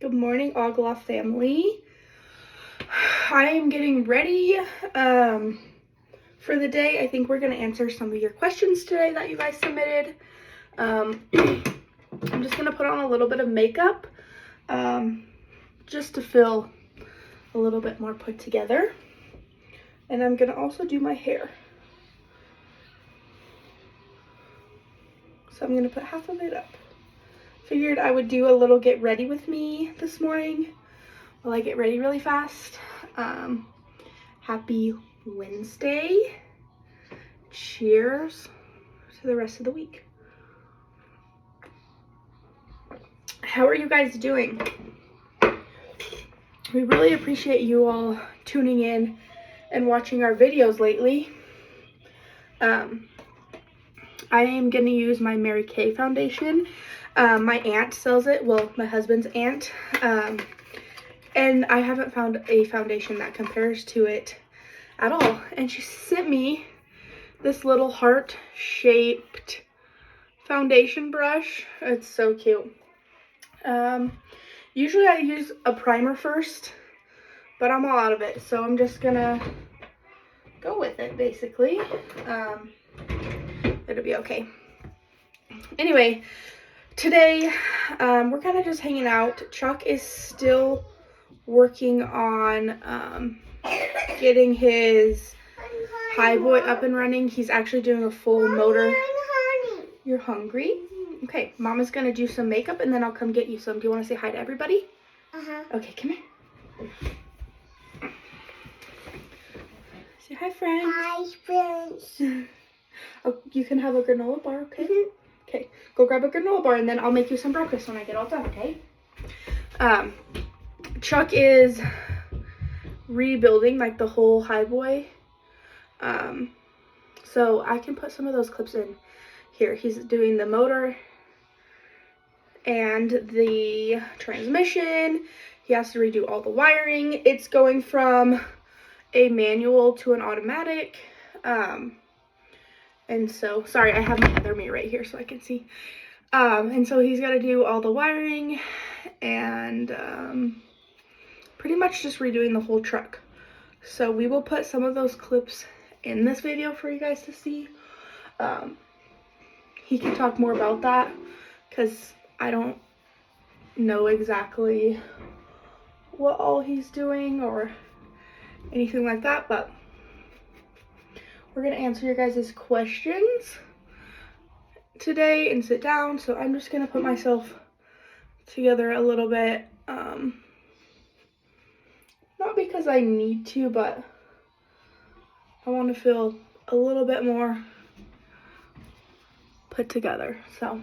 Good morning, Ogla family. I am getting ready for the day. I think we're going to answer some of your questions today that you guys submitted. I'm just going to put on a little bit of makeup just to feel a little bit more put together. And I'm going to also do my hair. So I'm going to put half of it up. Figured I would do a little get ready with me this morning while I get ready really fast. Happy Wednesday. Cheers to the rest of the week. How are you guys doing? We really appreciate you all tuning in and watching our videos lately. I am going to use my Mary Kay foundation. My aunt sells it, well, my husband's aunt, and I haven't found a foundation that compares to it at all. And she sent me this little heart-shaped foundation brush. It's so cute. Usually I use a primer first, but I'm all out of it, so I'm just gonna go with it, basically. It'll be okay. Anyway, today we're kind of just hanging out. Chuck is still working on getting his highboy up and running. He's actually doing a full motor. You're hungry? Okay, Mama's gonna do some makeup and then I'll come get you some. Do you want to say hi to everybody? Okay, come here. Say hi, friends. Hi, friends. Oh, you can have a granola bar, okay? Okay, go grab a granola bar and then I'll make you some breakfast when I get all done, okay? Chuck is rebuilding like the whole highboy. So I can put some of those clips in here. He's doing the motor and the transmission. He has to redo all the wiring. It's going from a manual to an automatic. And so, sorry, I have my other mirror right here so I can see. And so he's got to do all the wiring and pretty much just redoing the whole truck. So we will put some of those clips in this video for you guys to see. He can talk more about that because I don't know exactly what all he's doing or anything like that, but we're gonna answer your guys' questions today and sit down. So I'm just gonna put myself together a little bit, not because I need to, but I want to feel a little bit more put together. So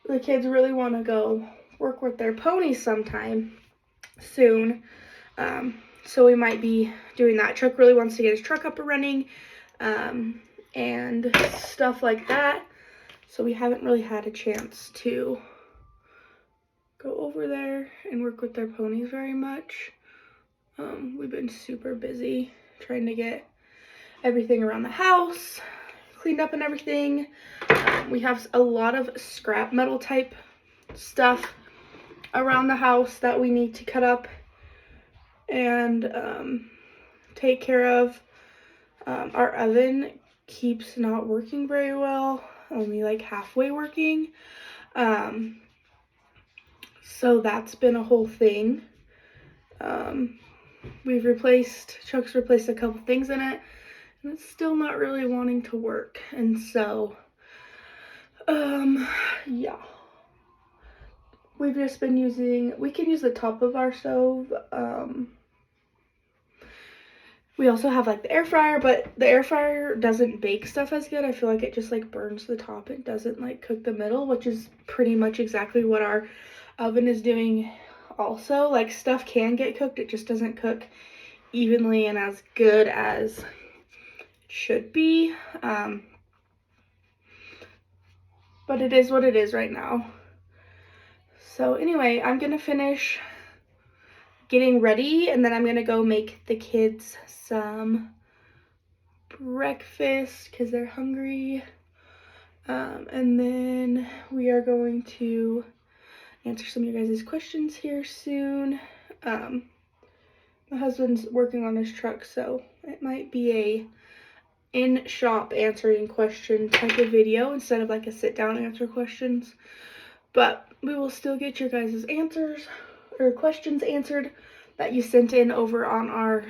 the kids really want to go work with their ponies sometime soon, so we might be doing that. Chuck really wants to get his truck up and running, and stuff like that, so we haven't really had a chance to go over there and work with their ponies very much. We've been super busy trying to get everything around the house cleaned up and everything. We have a lot of scrap metal type stuff around the house that we need to cut up and take care of. Our oven keeps not working very well, only like halfway working. So that's been a whole thing. Chuck's replaced a couple things in it, and it's still not really wanting to work. And so, yeah. We've just been we can use the top of our stove. We also have like the air fryer, but the air fryer doesn't bake stuff as good. I feel like it just like burns the top. It doesn't like cook the middle, which is pretty much exactly what our oven is doing also. Like stuff can get cooked, it just doesn't cook evenly and as good as it should be. But it is what it is right now. So anyway, I'm gonna finish getting ready and then I'm gonna go make the kids some breakfast because they're hungry. And then we are going to answer some of you guys' questions here soon. My husband's working on his truck, so it might be a in-shop answering question type of video instead of like a sit-down answer questions. But we will still get your guys' answers or questions answered that you sent in over on our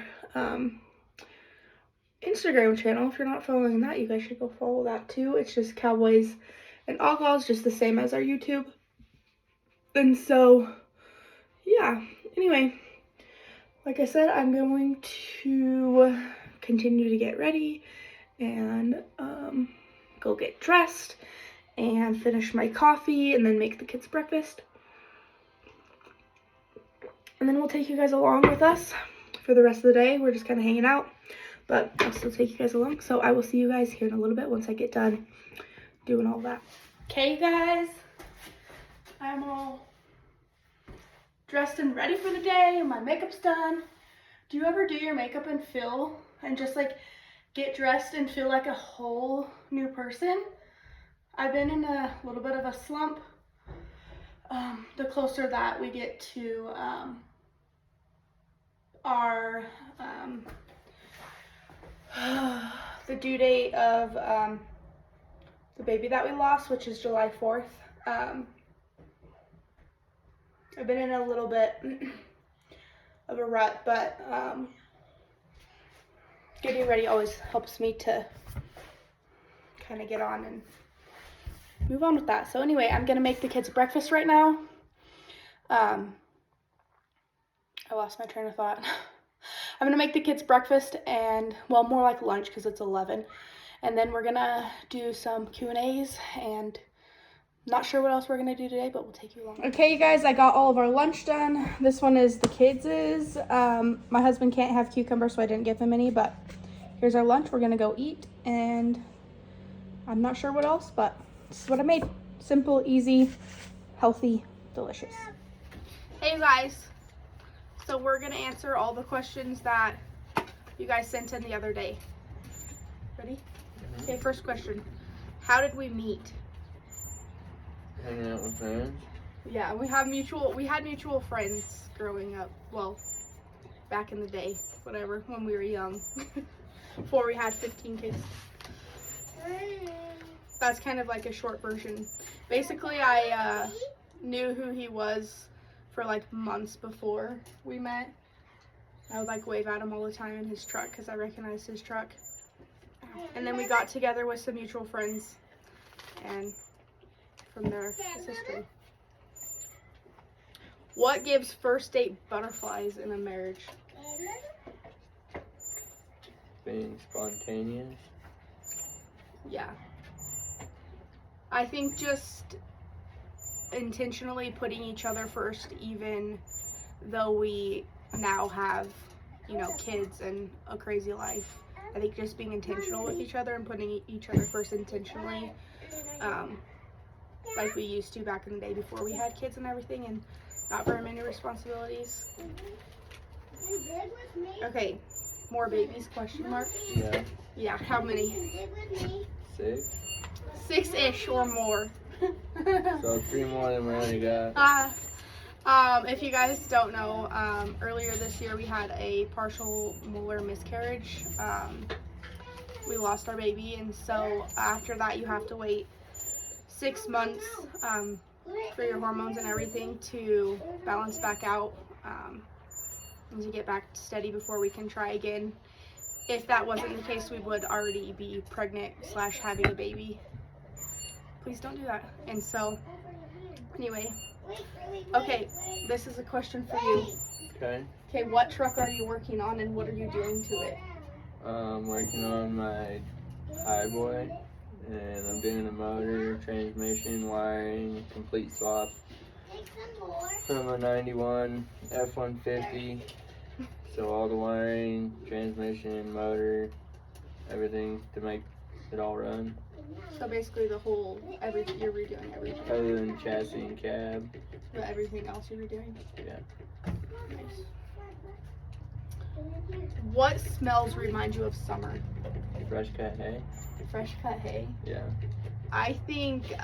Instagram channel. If you're not following that, you guys should go follow that too. It's just Cowboys and Outlaws, just the same as our YouTube. And so, yeah. Anyway, like I said, I'm going to continue to get ready and go get dressed and finish my coffee and then make the kids breakfast. And then we'll take you guys along with us for the rest of the day. We're just kind of hanging out, but I'll still take you guys along. So I will see you guys here in a little bit once I get done doing all that. Okay, guys, I'm all dressed and ready for the day. My makeup's done. Do you ever do your makeup and just like get dressed and feel like a whole new person? I've been in a little bit of a slump. The closer that we get to our the due date of the baby that we lost, which is July 4th. I've been in a little bit of a rut, but getting ready always helps me to kind of get on and move on with that. So anyway, I'm gonna make the kids breakfast right now. I lost my train of thought. I'm gonna make the kids breakfast and, well, more like lunch because it's 11. And then we're gonna do some Q&As and not sure what else we're gonna do today, but we'll take you along. Okay, you guys, I got all of our lunch done. This one is the kids'. My husband can't have cucumbers, so I didn't give him any, but here's our lunch. We're gonna go eat, and I'm not sure what else, but this is what I made. Simple, easy, healthy, delicious. Hey guys, so we're gonna answer all the questions that you guys sent in the other day. Ready? Mm-hmm. Okay, first question. How did we meet? Hanging out with friends. Yeah, we had mutual friends growing up. Well, back in the day, whatever, when we were young. Before we had 15 kids. That's kind of like a short version. Basically, I knew who he was for like months before we met. I would like wave at him all the time in his truck because I recognized his truck. And then we got together with some mutual friends, and from there, it's history. What gives first date butterflies in a marriage? Being spontaneous. Yeah. I think just intentionally putting each other first, even though we now have, you know, kids and a crazy life. I think just being intentional with each other and putting each other first intentionally, like we used to back in the day before we had kids and everything and not very many responsibilities. Okay, more babies, question mark? Yeah. Yeah, how many? 6. 6-ish or more. So 3 more than we already got. If you guys don't know, earlier this year we had a partial molar miscarriage. We lost our baby, and so after that you have to wait 6 months for your hormones and everything to balance back out, and to get back steady before we can try again. If that wasn't the case, we would already be pregnant / having a baby. Please don't do that. And so, anyway, okay, this is a question for you. Okay. Okay, what truck are you working on and what are you doing to it? I'm working on my highboy, and I'm doing the motor, transmission, wiring, complete swap from a 91 F-150. So all the wiring, transmission, motor, everything to make it all run. So basically the whole, you're redoing everything. Other than chassis and cab. But everything else you're redoing? Yeah. Nice. What smells remind you of summer? Fresh cut hay. Fresh cut hay? Yeah. I think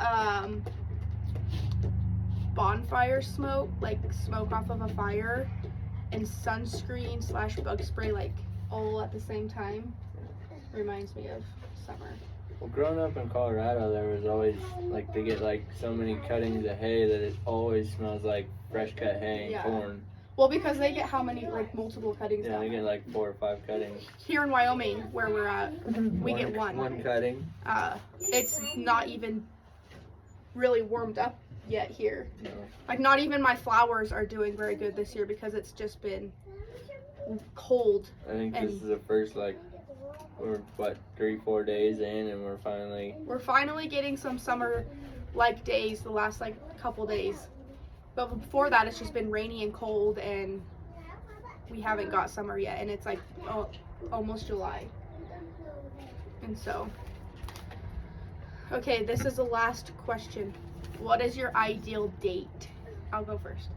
bonfire smoke, like smoke off of a fire, and sunscreen / bug spray, like all at the same time, reminds me of summer. Well, growing up in Colorado, there was always, like, they get, like, so many cuttings of hay that it always smells like fresh cut hay and corn. Well, because they get how many, like, multiple cuttings? Yeah, they get, like, 4 or 5 cuttings. Here in Wyoming, where we're at, we get one. One cutting. It's not even really warmed up yet here. No. Like, not even my flowers are doing very good this year because it's just been cold. I think this is the first, like, we're, 3-4 days in, and we're finally getting some summer-like days the last, like, couple days. But before that, it's just been rainy and cold, and we haven't got summer yet, and it's, like, almost July. And so, okay, this is the last question. What is your ideal date? I'll go first.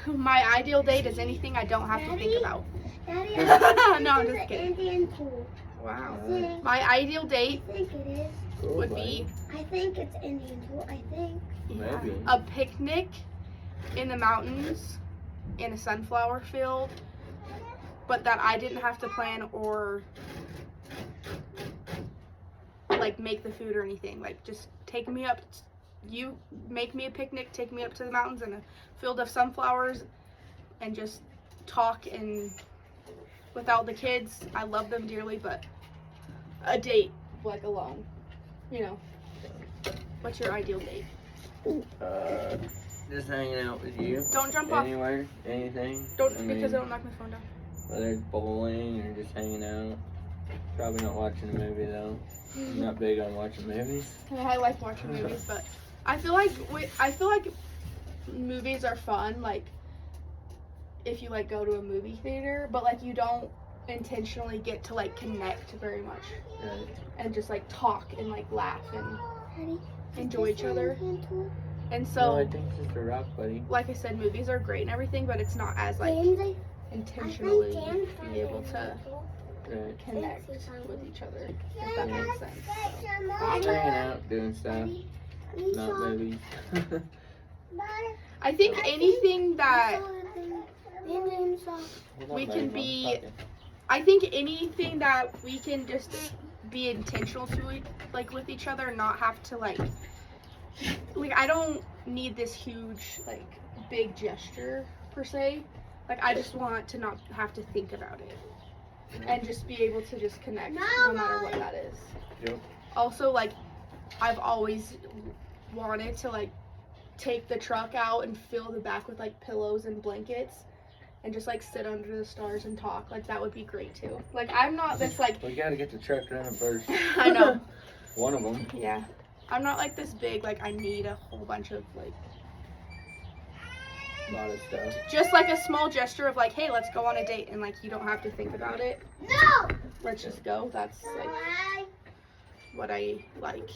My ideal date is anything I don't have to think about. Daddy, no, I'm just kidding. Indian pool. Wow. I My ideal date think it is. would be I think it's Indian pool. I think. Maybe. a picnic in the mountains in a sunflower field, but that I didn't have to plan or like make the food or anything. Like, just take me up. You make me a picnic, take me up to the mountains in a field of sunflowers, and just talk. And without the kids, I love them dearly, but a date, like, alone, you know. What's your ideal date? Just hanging out with you. Don't jump off. Anywhere, anything. Because I don't knock my phone down. Whether it's bowling or just hanging out. Probably not watching a movie though. I'm not big on watching movies. I like watching movies, but I feel like movies are fun, like, if you, like, go to a movie theater, but, like, you don't intentionally get to, like, connect very much. Right. And just, like, talk and, like, laugh and Daddy, enjoy each other. And No, so, I think it's just a rock, buddy. like I said, movies are great and everything, but it's not as, like, intentionally be able to Right. connect with each other, if that makes sense. Just hanging out, doing stuff. Not movies. I think anything that We can be- I think anything that we can just be intentional to, like, with each other, and not have to, like, I don't need this huge, like, big gesture per se. Like, I just want to not have to think about it and just be able to just connect, no matter what that is. Yep. Also, like, I've always wanted to, like, take the truck out and fill the back with, like, pillows and blankets and just, like, sit under the stars and talk. Like, that would be great too. Like, I'm not this, like, We gotta get the truck running first. I know. One of them. Yeah. I'm not, like, this big, like, I need a whole bunch of, like, A lot of stuff. just, like, a small gesture of, like, hey, let's go on a date, and, like, you don't have to think about it. No. Let's just go. That's, like, what I like.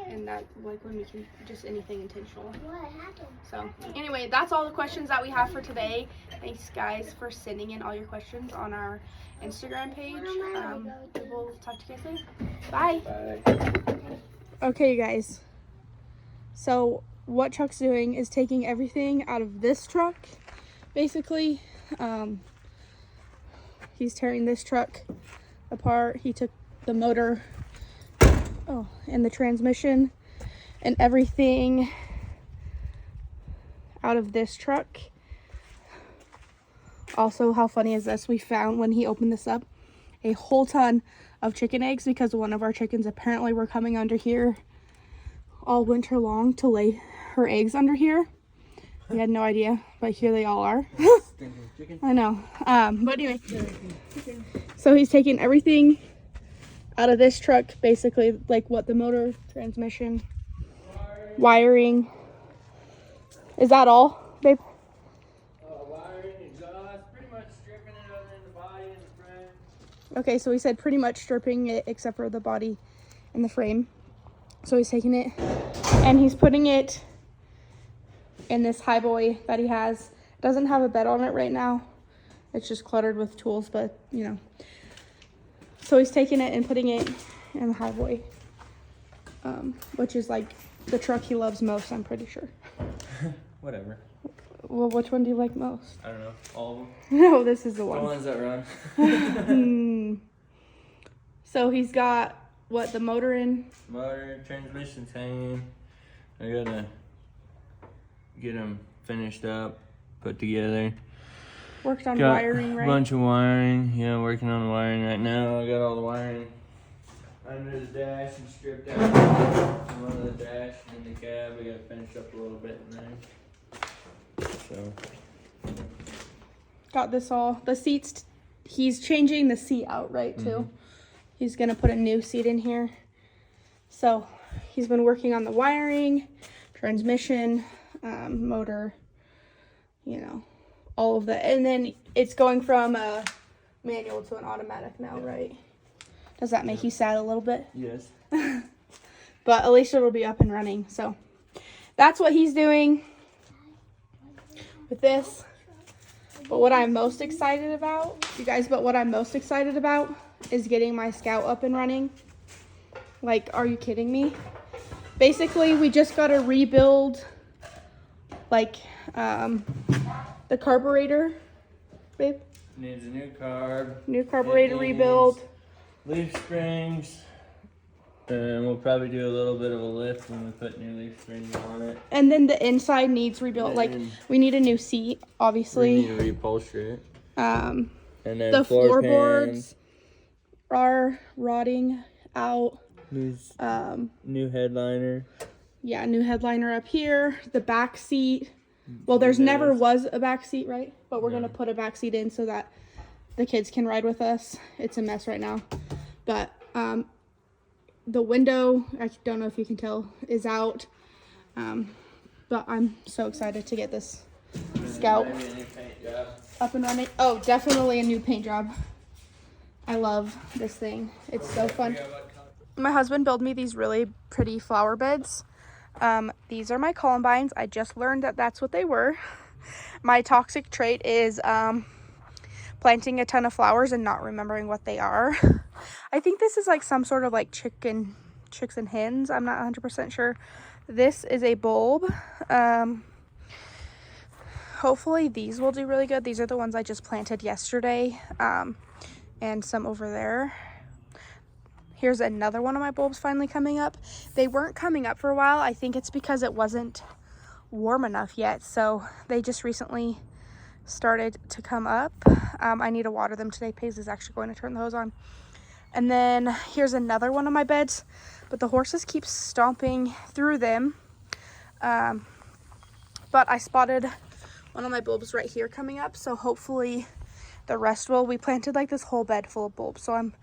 And that, like, when we can, just anything intentional. What happened? So, anyway, that's all the questions that we have for today. Thanks, guys, for sending in all your questions on our Instagram page. We will talk to you guys later. Bye. Bye. Okay, you guys. So, what Chuck's doing is taking everything out of this truck, basically. He's tearing this truck apart. He took the motor, and the transmission and everything out of this truck. Also, how funny is this? We found, when he opened this up, a whole ton of chicken eggs because one of our chickens apparently were coming under here all winter long to lay her eggs under here. We had no idea, but here they all are. I know. But anyway, so he's taking everything out of this truck, basically, like what the motor, transmission, wiring. Is that all, babe? Wiring, exhaust, pretty much stripping it other than the body and the frame. Okay, so he said pretty much stripping it except for the body and the frame. So he's taking it and he's putting it in this highboy that he has. It doesn't have a bed on it right now. It's just cluttered with tools, but you know. So he's taking it and putting it in the highboy, which is like the truck he loves most, I'm pretty sure. Whatever. Well, which one do you like most? I don't know. All of them. No, this is the The one. ones that run. So he's got, what, the motor in? Motor, transmission's hanging. I gotta get them finished up, put together. Worked on Got wiring, right? a bunch of wiring. Yeah, working on the wiring right now. I got all the wiring under the dash and stripped out. One of the dash and the cab. We gotta finish up a little bit in there. So. Got this all. The seats, he's changing the seat out, right, too? He's gonna put a new seat in here. So he's been working on the wiring, transmission, motor, you know, all of that. And then it's going from a manual to an automatic now, right? Does that make you sad a little bit? Yes. But at least it'll be up and running. So that's what he's doing with this. But what I'm most excited about, is getting my Scout up and running. Like, are you kidding me? Basically, we just got to rebuild, like, the carburetor, babe. Needs a new carb. New carburetor rebuild. Leaf springs. And we'll probably do a little bit of a lift when we put new leaf springs on it. And then the inside needs rebuilt. Like, we need a new seat, obviously. We need to reupholster it. And then The floorboards are rotting out. New headliner. Yeah, new headliner up here. The back seat. Well, there's never was a back seat, right? But we're gonna put a back seat in so that the kids can ride with us. It's a mess right now, but the window, I don't know if you can tell, is out. But I'm so excited to get this Scout Maybe a new paint job. up and running. Oh, definitely a new paint job. I love this thing. It's so fun. My husband built me these really pretty flower beds. These are my columbines. I just learned that that's what they were. My toxic trait is planting a ton of flowers and not remembering what they are. I think this is like some sort of like chicks and hens. I'm not 100% sure. This is a bulb. Hopefully these will do really good. These are the ones I just planted yesterday. And some over there. Here's another one of my bulbs finally coming up. They weren't coming up for a while. I think it's because it wasn't warm enough yet. So they just recently started to come up. I need to water them today. Paige is actually going to turn the hose on. And then here's another one of my beds, but the horses keep stomping through them. But I spotted one of my bulbs right here coming up. So hopefully the rest will. We planted like this whole bed full of bulbs. So I'm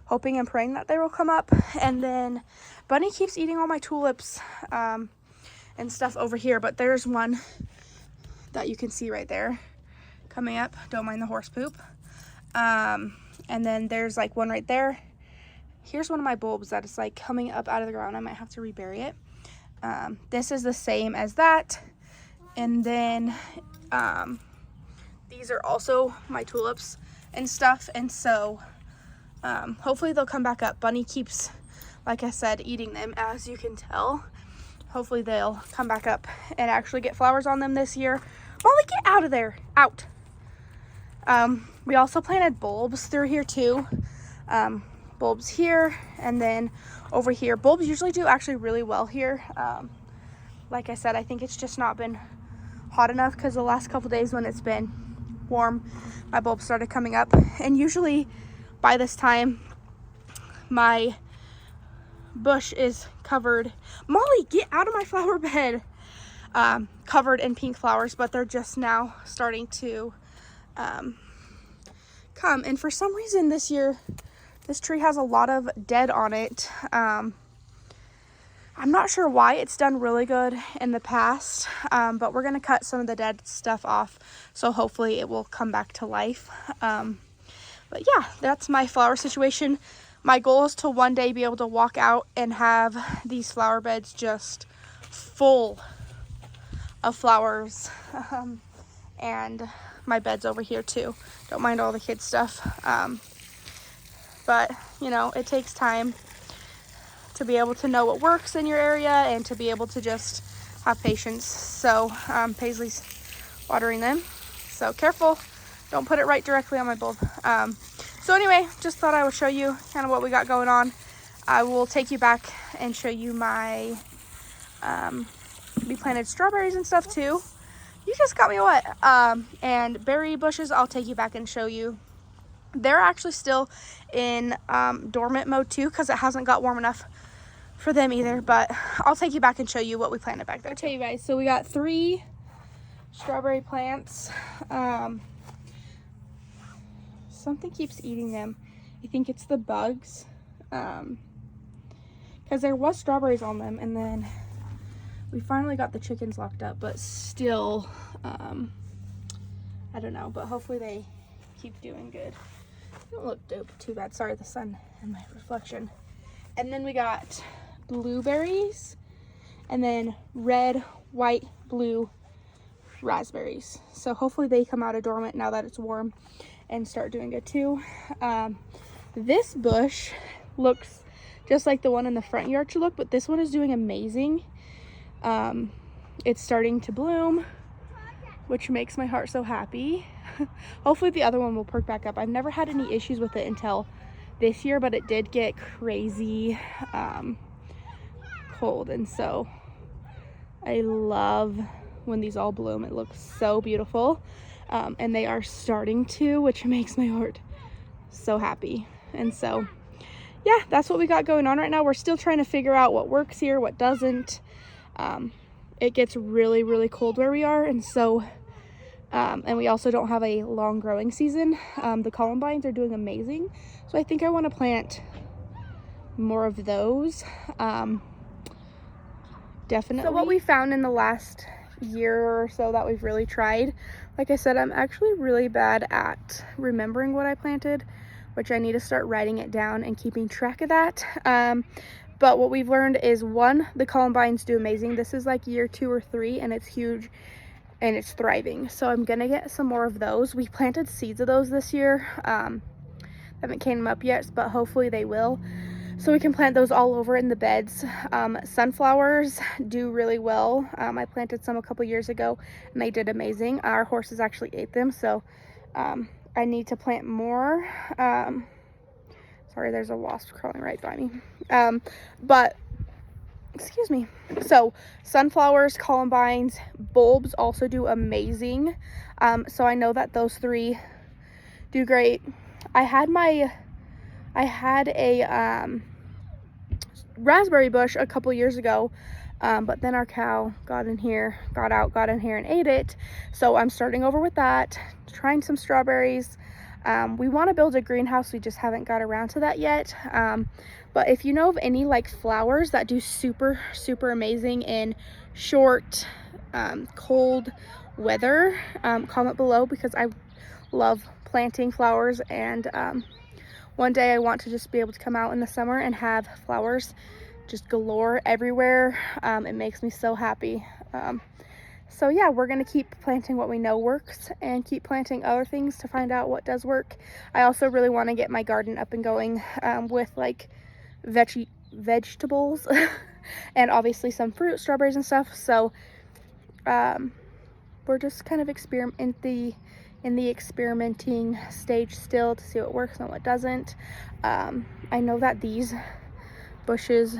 hoping and praying that they will come up. And then Bunny keeps eating all my tulips and stuff over here. But there's one that you can see right there coming up. Don't mind the horse poop. And then there's like one right there. Here's one of my bulbs that is like coming up out of the ground. I might have to rebury it. This is the same as that. And then these are also my tulips and stuff. And so hopefully they'll come back up. Bunny keeps, like I said, eating them, as you can tell. Hopefully they'll come back up and actually get flowers on them this year. Molly, get out of there. Out. We also planted bulbs through here too. Bulbs here and then over here. Bulbs usually do actually really well here. Like I said, I think it's just not been hot enough because the last couple days when it's been warm, my bulbs started coming up. And usually by this time, my bush is covered. Molly, get out of my flower bed. Covered in pink flowers, but they're just now starting to come. And for some reason this year, this tree has a lot of dead on it. I'm not sure why. It's done really good in the past, but we're going to cut some of the dead stuff off, so hopefully it will come back to life. But yeah, that's my flower situation. My goal is to one day be able to walk out and have these flower beds just full of flowers. And my bed's over here too. Don't mind all the kids stuff. But you know, it takes time to be able to know what works in your area and to be able to just have patience. So Paisley's watering them. So careful, don't put it right directly on my bulb. So anyway, just thought I would show you kind of what we got going on. I will take you back and show you my, we planted strawberries and stuff too. You just got me wet. And berry bushes, I'll take you back and show you. They're actually still in dormant mode too, because it hasn't got warm enough for them either. But I'll take you back and show you what we planted back there. I'll tell you guys, so we got 3 strawberry plants. Something keeps eating them. I think it's the bugs. Because there was strawberries on them, and then we finally got the chickens locked up, but still, I don't know, but hopefully they keep doing good. Don't look too bad. Sorry, the sun and my reflection. And then we got blueberries, and then red, white, blue raspberries. So hopefully they come out of dormant now that it's warm and start doing good too. This bush looks just like the one in the front yard should look, but this one is doing amazing. It's starting to bloom, which makes my heart so happy. Hopefully the other one will perk back up. I've never had any issues with it until this year, but it did get crazy cold, and so I love when these all bloom. It looks so beautiful, and they are starting to, which makes my heart so happy. And so yeah, that's what we got going on right now. We're still trying to figure out what works here, what doesn't. It gets really, really cold where we are, and so and we also don't have a long growing season. The columbines are doing amazing, so I think I want to plant more of those. Definitely. So what we found in the last year or so that we've really tried, like I said, I'm actually really bad at remembering what I planted, which I need to start writing it down and keeping track of that. But what we've learned is, 1, the columbines do amazing. This is like year 2 or 3, and it's huge and it's thriving. So I'm gonna get some more of those. We planted seeds of those this year. Haven't came up yet, but hopefully they will. So we can plant those all over in the beds. Sunflowers do really well. I planted some a couple years ago and they did amazing. Our horses actually ate them, so I need to plant more. Sorry, there's a wasp crawling right by me. But excuse me. So sunflowers, columbines, bulbs also do amazing. So I know that those 3 do great. I had a raspberry bush a couple years ago, but then our cow got in here and ate it. So I'm starting over with that, trying some strawberries. We want to build a greenhouse. We just haven't got around to that yet. But if you know of any like flowers that do super, super amazing in short, cold weather, comment below, because I love planting flowers, and one day I want to just be able to come out in the summer and have flowers just galore everywhere. It makes me so happy. So yeah, we're gonna keep planting what we know works and keep planting other things to find out what does work. I also really want to get my garden up and going with like vegetables and obviously some fruit, strawberries and stuff. So we're just kind of in the experimenting stage still to see what works and what doesn't. I know that these bushes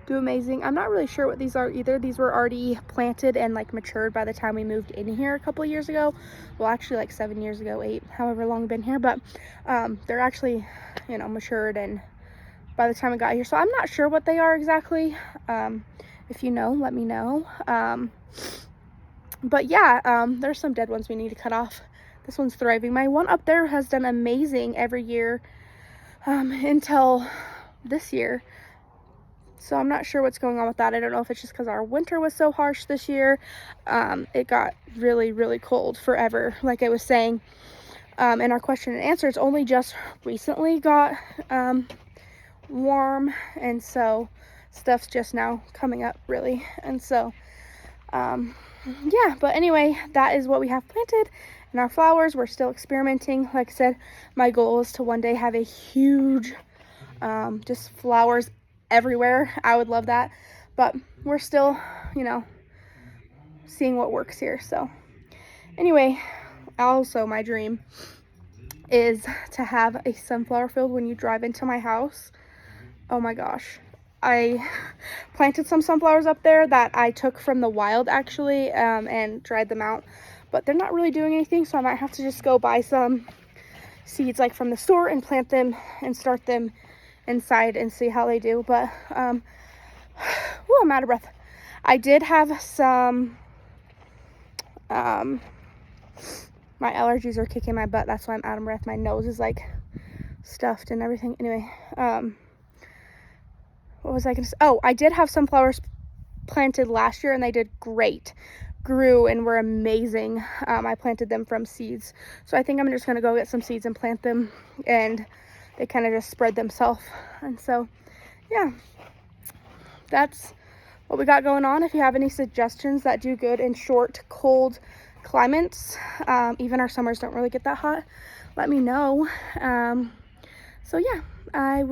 do amazing. I'm not really sure what these are either. These were already planted and like matured by the time we moved in here a couple years ago. Well, actually like 7 years ago, 8, however long I've been here, but they're actually, you know, matured and by the time I got here. So I'm not sure what they are exactly. If you know, let me know. But yeah, there's some dead ones we need to cut off. This one's thriving. My one up there has done amazing every year until this year. So I'm not sure what's going on with that. I don't know if it's just because our winter was so harsh this year. It got really, really cold forever, like I was saying. In our question and answer, it's only just recently got warm, and so stuff's just now coming up really. And so yeah, but anyway, that is what we have planted. And our flowers, we're still experimenting. Like I said, my goal is to one day have a huge just flowers everywhere. I would love that, but we're still you know, seeing what works here. So anyway, also my dream is to have a sunflower field when you drive into my house. Oh my gosh. I planted some sunflowers up there that I took from the wild actually, and dried them out, but they're not really doing anything, so I might have to just go buy some seeds like from the store and plant them and start them inside and see how they do. But I'm out of breath. I did have some my allergies are kicking my butt. That's why I'm out of breath. My nose is like stuffed and everything. Anyway, what was I gonna say? Oh, I did have sunflowers planted last year and they did great. Grew and were amazing. I planted them from seeds. So I think I'm just gonna go get some seeds and plant them, and they kind of just spread themselves. And so, yeah, that's what we got going on. If you have any suggestions that do good in short, cold climates, even our summers don't really get that hot, let me know. So yeah, I'm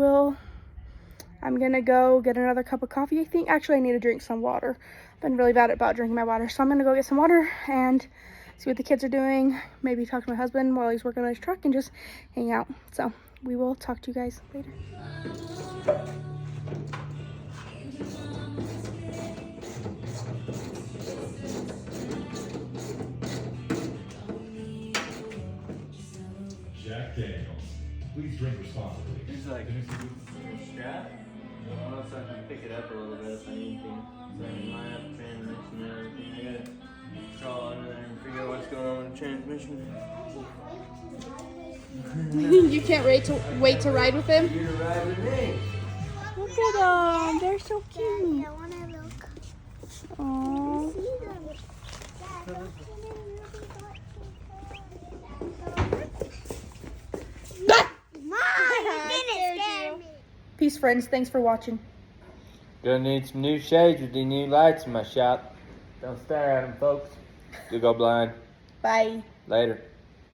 gonna go get another cup of coffee, I think. Actually, I need to drink some water. I've been really bad about drinking my water, so I'm gonna go get some water and see what the kids are doing, maybe talk to my husband while he's working on his truck, and just hang out. So we will talk to you guys later. Jack Daniels. Please drink responsibly. There's like a strap. Unless I can pick it up a little bit if I need to. So I can line up the transmission and everything. I gotta crawl under there and figure out what's going on with the transmission. You can't wait to ride with them? You're to ride with me. Look at them. They're so Daddy, cute. I want to look. Aww. See them. Dad, don't Mom, you didn't scare me. Peace, friends. Thanks for watching. Gonna need some new shades with the new lights in my shop. Don't stare at them, folks. You'll go blind. Bye. Later.